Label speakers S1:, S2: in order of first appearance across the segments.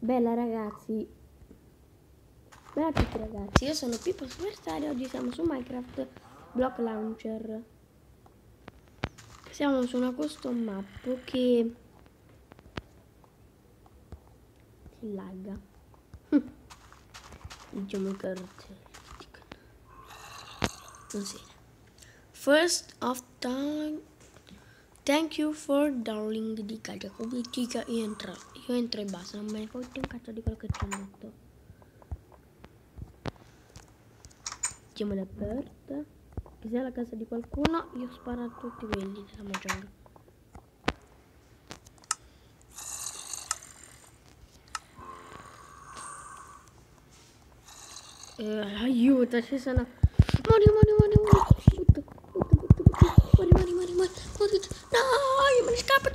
S1: Bella ragazzi. Bella a tutti ragazzi, io sono Pippo Superstar e oggi siamo su Minecraft Block Launcher. Siamo su una custom map che si lagga. Diciamo caratteristica. Non si vede. First of time. Thank you for darling di Cagliacobitica. Io entro e basta, non me ne fotte un cazzo di quello che ci ho detto. Chiamo l'aperta. Che sia la casa di qualcuno, io sparo a tutti quelli della Mojang. Aiuto, ci sono. Muori. No, io me ne scappo.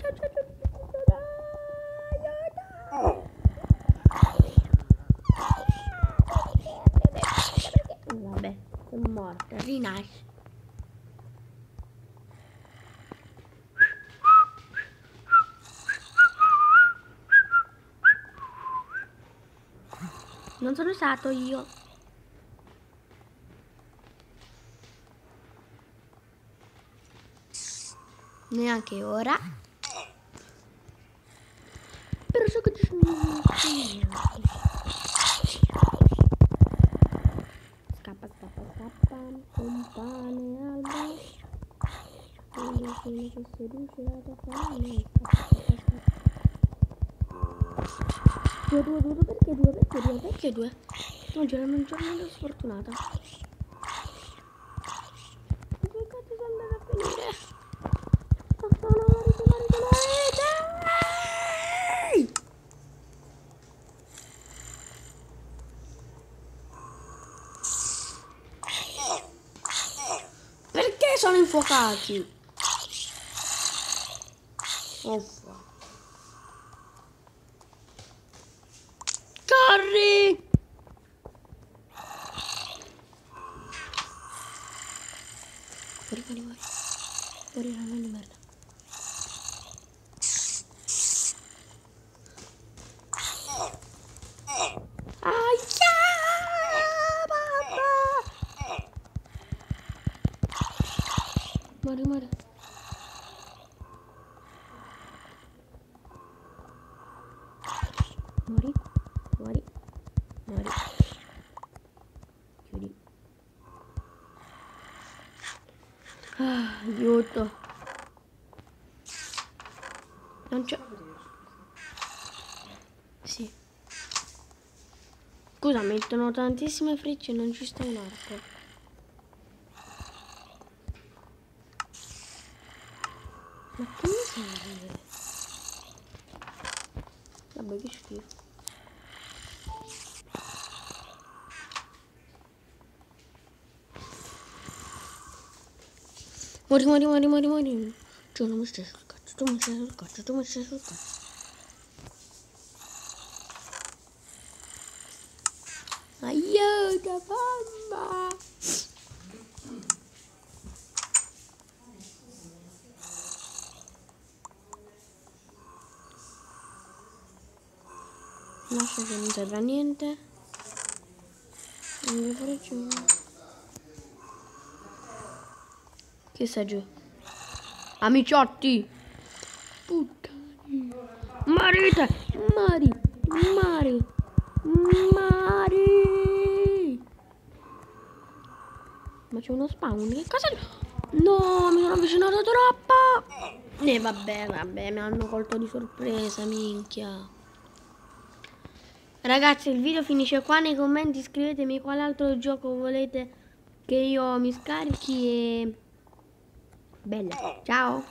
S1: Vabbè, sono morta. Rinasci. Non sono stato io. Neanche ora. Però so che ci sono. Scappa. Compane alba. Quindi se si riuscirà a fare. Due. Perché due? Oggi era un giorno sfortunata. Che cazzo sono andata a finire? Dai! Perché sono infuocati? Corri! Muori, non di merda. Aia! Papà! Muori. Chiudi. Aiuto. Non c'è. Sì. Scusa, mettono tantissime frecce e non ci sta un arco. Ma che mi serve? Vabbè, che schifo. Muori. Tu non mi stai sul cazzo, tu mi stai sul cazzo. Aiuto, mamma! Lascia che non serve a niente. Non mi fare giù. Che sta giù? Amiciotti! Puttani! Marite! Mari! Ma c'è uno spawn? Che cosa? No, mi sono avvicinato troppo! E vabbè, mi hanno colto di sorpresa, minchia. Ragazzi, il video finisce qua. Nei commenti scrivetemi quale altro gioco volete che io mi scarichi e... Bella, ciao!